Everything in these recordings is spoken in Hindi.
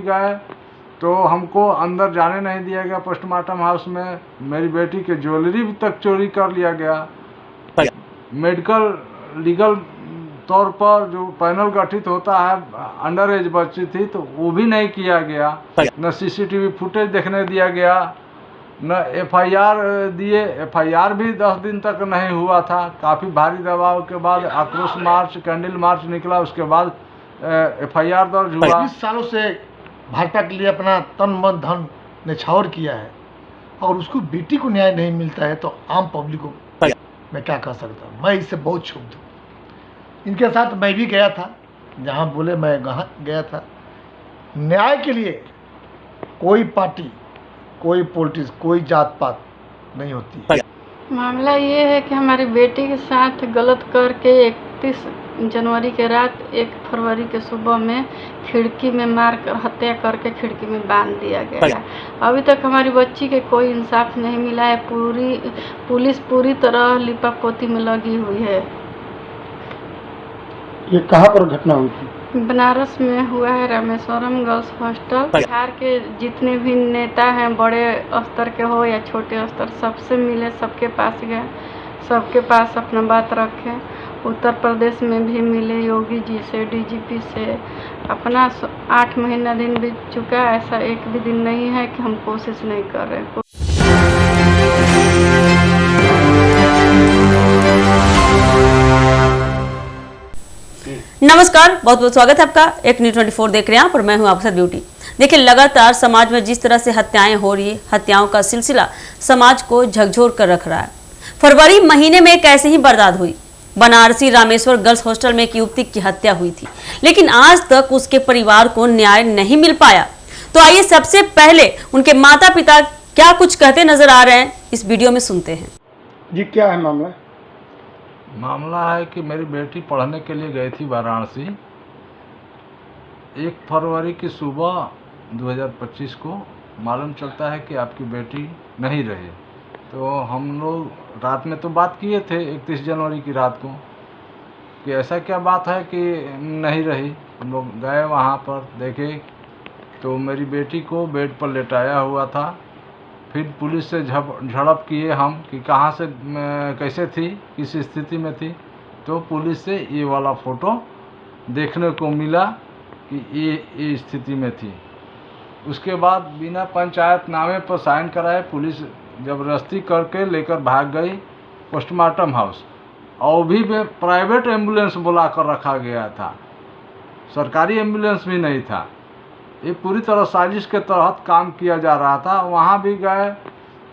गए तो हमको अंदर जाने नहीं दिया गया पोस्टमार्टम हाउस में। मेरी बेटी के ज्वेलरी तक चोरी कर लिया गया। मेडिकल लीगल तौर पर जो पैनल गठित होता है, अंडर एज बच्ची थी तो वो भी नहीं किया गया। न सीसीटीवी फुटेज देखने दिया गया, न एफआईआर दिए। एफआईआर भी 10 दिन तक नहीं हुआ था। काफ़ी भारी दबाव के बाद आक्रोश मार्च, कैंडल मार्च निकला, उसके बाद एफआईआर दर्ज हुआ। 20 सालों से भाजपा के लिए अपना तन मन धन निछावर किया है और उसको बेटी को न्याय नहीं मिलता है तो आम पब्लिक को मैं क्या कह सकता हूँ। मैं इससे बहुत क्षुब्ध हूँ। इनके साथ मैं भी गया था, जहाँ बोले मैं वहाँ गया था। न्याय के लिए कोई पार्टी, कोई पॉलिटिक्स, कोई जात पात नहीं होती है। मामला ये है कि हमारी बेटी के साथ गलत करके 31 जनवरी के रात 1 फरवरी के सुबह में खिड़की में मार कर हत्या करके खिड़की में बांध दिया गया। अभी तक हमारी बच्ची के कोई इंसाफ नहीं मिला है। पुलिस पूरी तरह लिपापोती में लगी हुई है। ये कहाँ पर घटना हुई थी? बनारस में हुआ है, रामेश्वरम गर्ल्स हॉस्टल। बिहार के जितने भी नेता हैं, बड़े स्तर के हो या छोटे स्तर, सबसे मिले, सबके पास गए, सबके पास अपना बात रखे। उत्तर प्रदेश में भी मिले, योगी जी से, डीजीपी से। अपना 8 महीना दिन बीत चुका, ऐसा एक भी दिन नहीं है कि हम कोशिश नहीं कर रहे। नमस्कार, बहुत बहुत स्वागत है आपका। एक न्यूज़ 24 देख रहे हैं आप और मैं हूं आपके साथ ब्यूटी। देखिए, लगातार समाज में जिस तरह से हत्याएं हो रही है, हत्याओं का सिलसिला समाज को झकझोर कर रख रहा है। फरवरी महीने में एक ऐसे ही बर्बाद हुई। बनारसी रामेश्वर गर्ल्स हॉस्टल में एक युवती की हत्या हुई थी, लेकिन आज तक उसके परिवार को न्याय नहीं मिल पाया। तो आइए सबसे पहले उनके माता पिता क्या कुछ कहते नजर आ रहे हैं, इस वीडियो में सुनते हैं। जी, क्या है मामला? मामला है कि मेरी बेटी पढ़ने के लिए गई थी वाराणसी। 1 फरवरी की सुबह 2025 को मालूम चलता है कि आपकी बेटी नहीं रही। तो हम लोग रात में तो बात किए थे 31 जनवरी की रात को कि ऐसा क्या बात है कि नहीं रही। हम लोग गए वहाँ पर, देखे तो मेरी बेटी को बेड पर लेटाया हुआ था। फिर पुलिस से झड़प किए हम कि कहाँ से, कैसे थी, किस स्थिति में थी। तो पुलिस से ये वाला फ़ोटो देखने को मिला कि ये स्थिति में थी। उसके बाद बिना पंचायतनामे पर साइन कराए पुलिस ज़बरदस्ती करके लेकर भाग गई पोस्टमार्टम हाउस। और भी प्राइवेट एम्बुलेंस बुला कर रखा गया था, सरकारी एम्बुलेंस भी नहीं था। ये पूरी तरह साजिश के तहत काम किया जा रहा था। वहाँ भी गए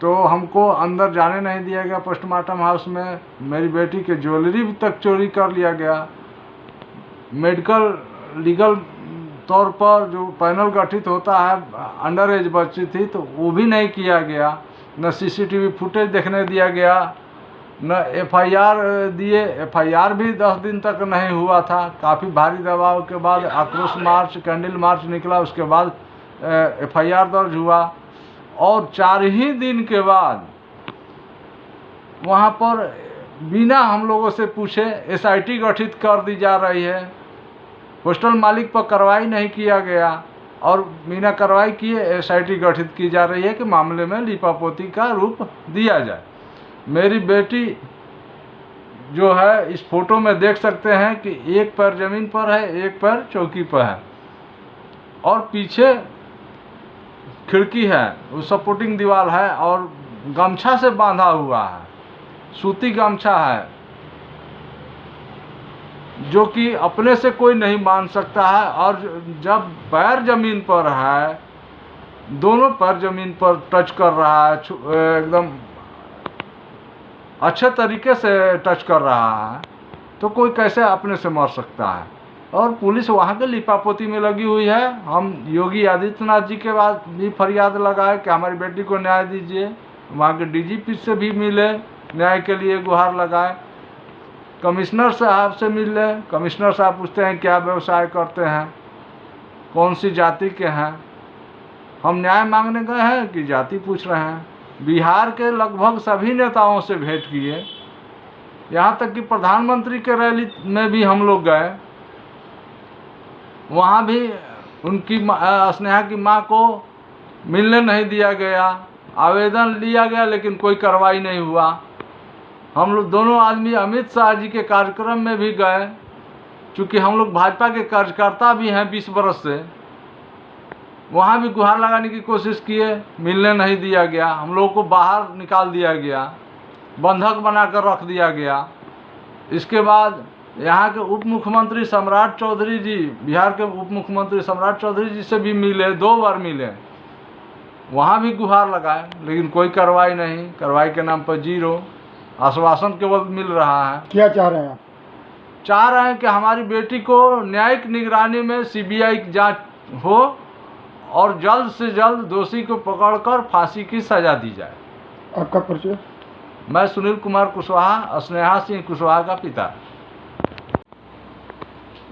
तो हमको अंदर जाने नहीं दिया गया पोस्टमार्टम हाउस में। मेरी बेटी के ज्वेलरी तक चोरी कर लिया गया। मेडिकल लीगल तौर पर जो पैनल गठित होता है, अंडर एज बच्ची थी तो वो भी नहीं किया गया। न सीसीटीवी फुटेज देखने दिया गया, न एफआईआर दिए। एफआईआर भी 10 दिन तक नहीं हुआ था। काफ़ी भारी दबाव के बाद आक्रोश मार्च, कैंडल मार्च निकला, उसके बाद एफआईआर दर्ज हुआ। और 4 ही दिन के बाद वहाँ पर बिना हम लोगों से पूछे एसआईटी गठित कर दी जा रही है। हॉस्टल मालिक पर कार्रवाई नहीं किया गया और बिना कार्रवाई किए एसआईटी गठित की जा रही है कि मामले में लिपापोती का रूप दिया जाए। मेरी बेटी जो है, इस फोटो में देख सकते हैं कि एक पैर ज़मीन पर है, एक पैर चौकी पर है और पीछे खिड़की है, वो सपोर्टिंग दीवार है और गमछा से बांधा हुआ है, सूती गमछा है जो कि अपने से कोई नहीं बांध सकता है। और जब पैर ज़मीन पर है, दोनों पैर ज़मीन पर टच कर रहा है, एकदम अच्छे तरीके से टच कर रहा है, तो कोई कैसे अपने से मर सकता है। और पुलिस वहाँ के लिपापोती में लगी हुई है। हम योगी आदित्यनाथ जी के बाद भी फरियाद लगाए कि हमारी बेटी को न्याय दीजिए। वहाँ के डीजीपी से भी मिले, न्याय के लिए गुहार लगाए। कमिश्नर साहब से मिले, कमिश्नर साहब पूछते हैं क्या व्यवसाय करते हैं, कौन सी जाति के हैं। हम न्याय मांगने गए हैं कि जाति पूछ रहे हैं। बिहार के लगभग सभी नेताओं से भेंट किए, यहाँ तक कि प्रधानमंत्री के रैली में भी हम लोग गए। वहाँ भी उनकी स्नेहा की माँ को मिलने नहीं दिया गया। आवेदन लिया गया लेकिन कोई कार्रवाई नहीं हुआ। हम लोग दोनों आदमी अमित शाह जी के कार्यक्रम में भी गए, चूँकि हम लोग भाजपा के कार्यकर्ता भी हैं 20 बरस से। वहाँ भी गुहार लगाने की कोशिश किए, मिलने नहीं दिया गया। हम लोगों को बाहर निकाल दिया गया, बंधक बनाकर रख दिया गया। इसके बाद यहाँ के उप मुख्यमंत्री सम्राट चौधरी जी, बिहार के उप मुख्यमंत्री सम्राट चौधरी जी से भी मिले, 2 बार मिले। वहाँ भी गुहार लगाए लेकिन कोई कार्रवाई नहीं। कार्रवाई के नाम पर 0, आश्वासन केवल मिल रहा है। क्या चाह रहे हैं आप? चाह रहे हैं कि हमारी बेटी को न्यायिक निगरानी में CBI की जांच हो और जल्द से जल्द दोषी को पकड़कर फांसी की सजा दी जाए। आपका परिचय? मैं सुनील कुमार कुशवाहा, स्नेहा सिंह कुशवाहा का पिता।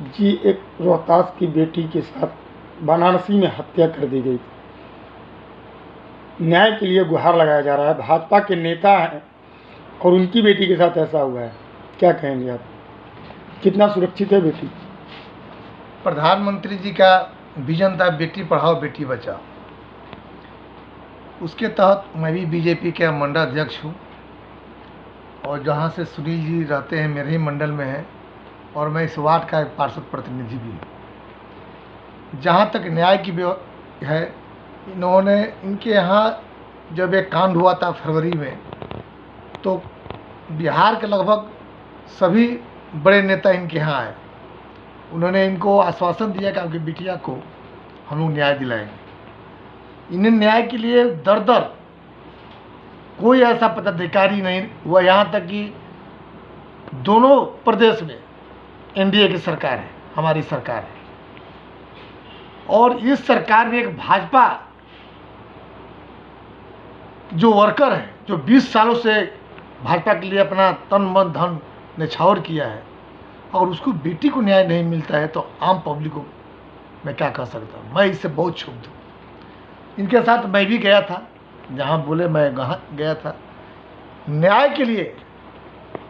जी, एक रोहतास की बेटी के साथ वाराणसी में हत्या कर दी गई थी। न्याय के लिए गुहार लगाया जा रहा है। भाजपा के नेता हैं और उनकी बेटी के साथ ऐसा हुआ है, क्या कहेंगे आप? कितना सुरक्षित है बेटी? प्रधानमंत्री जी का विजन था बेटी पढ़ाओ बेटी बचाओ। उसके तहत मैं भी बीजेपी के मंडल अध्यक्ष हूँ और जहाँ से सुनील जी रहते हैं मेरे ही मंडल में है और मैं इस वार्ड का एक पार्षद प्रतिनिधि भी हूँ। जहाँ तक न्याय की है, इन्होंने इनके यहाँ जब एक कांड हुआ था फरवरी में, तो बिहार के लगभग सभी बड़े नेता इनके यहाँ आए। उन्होंने इनको आश्वासन दिया कि आपकी बिटिया को हम लोग न्याय दिलाएंगे। इन्हें न्याय के लिए दर दर कोई ऐसा पदाधिकारी नहीं हुआ, यहाँ तक कि दोनों प्रदेश में NDA की सरकार है, हमारी सरकार है, और इस सरकार में एक भाजपा जो वर्कर हैं, जो 20 सालों से भाजपा के लिए अपना तन मन धन न्यौछावर किया है, और उसको बेटी को न्याय नहीं मिलता है तो आम पब्लिक को मैं क्या कह सकता हूँ। मैं इससे बहुत क्षुब्ध हूँ। इनके साथ मैं भी गया था, जहाँ बोले मैं वहाँ गया था। न्याय के लिए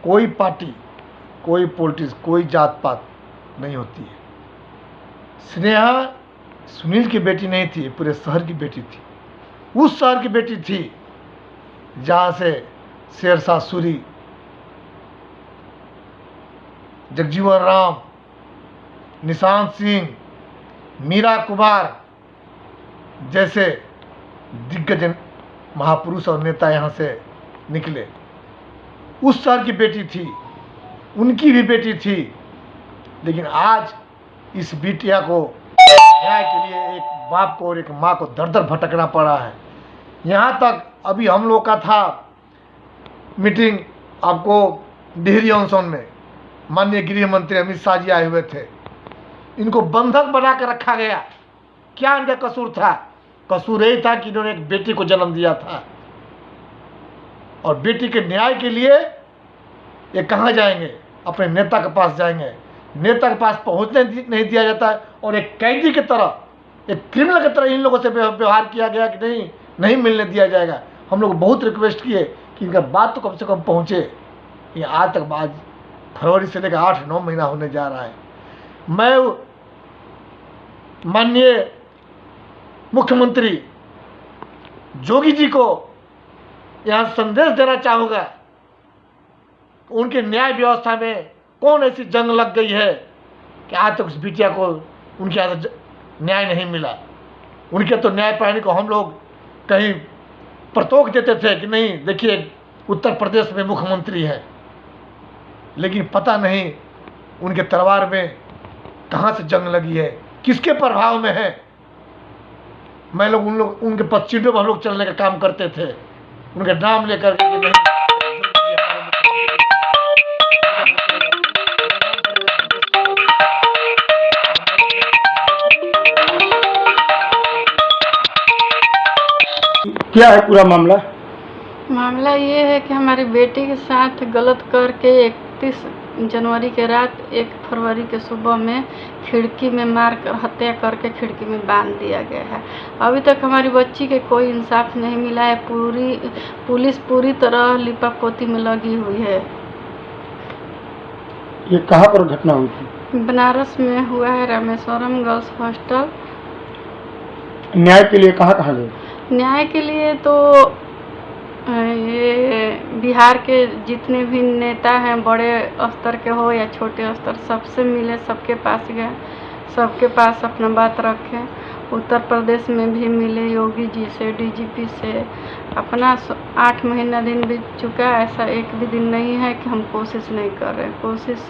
कोई पार्टी, कोई पॉलिटिक्स, कोई जात पात नहीं होती है। स्नेहा सुनील की बेटी नहीं थी, पूरे शहर की बेटी थी। उस शहर की बेटी थी जहाँ से शेरशाह सूरी, जगजीवन राम, निशांत सिंह, मीरा कुमार जैसे दिग्गज महापुरुष और नेता यहाँ से निकले। उस शहर की बेटी थी, उनकी भी बेटी थी, लेकिन आज इस बिटिया को न्याय के लिए एक बाप को और एक माँ को दर दर भटकना पड़ा है। यहाँ तक अभी हम लोग का था मीटिंग, आपको डिहरी ऑनसन में माननीय गृह मंत्री अमित शाह जी आए हुए थे। इनको बंधक बना कर रखा गया। क्या इनका कसूर था? कसूर यही था कि इन्होंने एक बेटी को जन्म दिया था, और बेटी के न्याय के लिए ये कहाँ जाएंगे? अपने नेता के पास जाएंगे। नेता के पास पहुँचने नहीं दिया जाता है, और एक कैदी की तरह, एक क्रिमिनल की तरह इन लोगों से व्यवहार किया गया कि नहीं मिलने दिया जाएगा। हम लोग बहुत रिक्वेस्ट किए कि इनका बात तो कम से कम पहुँचे। ये आज तक आज फरवरी से लेकर 8-9 महीना होने जा रहा है। मैं माननीय मुख्यमंत्री जोगी जी को यहाँ संदेश देना चाहूँगा, उनके न्याय व्यवस्था में कौन ऐसी जंग लग गई है कि आज तक उस बिटिया को उनके यहाँ से न्याय नहीं मिला। उनके तो न्याय पाने को हम लोग कहीं प्रतोक देते थे कि नहीं, देखिए उत्तर प्रदेश में मुख्यमंत्री हैं, लेकिन पता नहीं उनके तलवार में कहाँ से जंग लगी है, किसके प्रभाव में है। मैं लोग उनके पदचिन्हों पर हम लोग चलने का काम करते थे, उनके नाम लेकर के नहीं। क्या है पूरा मामला? मामला ये है कि हमारी बेटी के साथ गलत करके 31 जनवरी के रात 1 फरवरी के सुबह में खिड़की में मारकर हत्या करके खिड़की में बांध दिया गया है। अभी तक हमारी बच्ची के कोई इंसाफ नहीं मिला है। पुलिस पूरी तरह लिपापोती में लगी हुई है। ये कहाँ पर घटना हुई थी? बनारस में हुआ है, रामेश्वरम गर्ल्स हॉस्टल, न्याय के लिए कहाँ कहाँ गए? न्याय के लिए तो ये बिहार के जितने भी नेता हैं, बड़े स्तर के हो या छोटे स्तर, सबसे मिले, सबके पास गए, सबके पास अपना बात रखे। उत्तर प्रदेश में भी मिले, योगी जी से, डीजीपी से। अपना 8 महीना दिन बीत चुका, ऐसा एक भी दिन नहीं है कि हम कोशिश नहीं कर रहे। कोशिश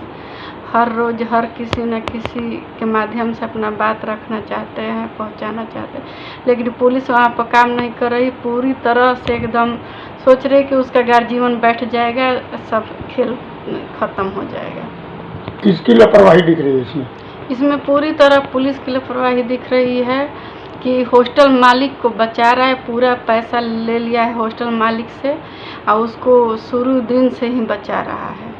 हर रोज़ हर किसी न किसी के माध्यम से अपना बात रखना चाहते हैं, पहुंचाना चाहते हैं, लेकिन पुलिस वहाँ पर काम नहीं कर रही। पूरी तरह से एकदम सोच रहे कि उसका जीवन बैठ जाएगा, सब खेल ख़त्म हो जाएगा। किसकी लापरवाही दिख रही है इसमें? इसमें पूरी तरह पुलिस की लापरवाही दिख रही है कि हॉस्टल मालिक को बचा रहा है, पूरा पैसा ले लिया है हॉस्टल मालिक से और उसको शुरू दिन से ही बचा रहा है।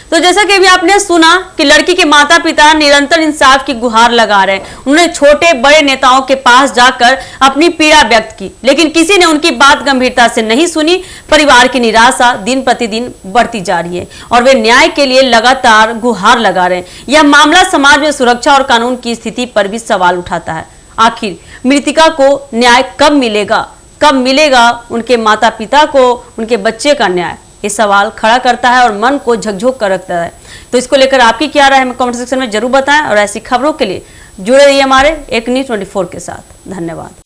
तो जैसा कि अभी आपने सुना कि लड़की के माता पिता निरंतर इंसाफ की गुहार लगा रहे हैं। उन्होंने छोटे बड़े नेताओं के पास जाकर अपनी पीड़ा व्यक्त की, लेकिन किसी ने उनकी बात गंभीरता से नहीं सुनी। परिवार की निराशा दिन प्रतिदिन बढ़ती जा रही है और वे न्याय के लिए लगातार गुहार लगा रहे हैं। यह मामला समाज में सुरक्षा और कानून की स्थिति पर भी सवाल उठाता है। आखिर मृतिका को न्याय कब मिलेगा? कब मिलेगा उनके माता पिता को उनके बच्चे का न्याय? ये सवाल खड़ा करता है और मन को झकझोर कर रखता है। तो इसको लेकर आपकी क्या राय है, हमें कमेंट सेक्शन में जरूर बताएं और ऐसी खबरों के लिए जुड़े रहिए हमारे एक न्यूज़ 24 के साथ। धन्यवाद।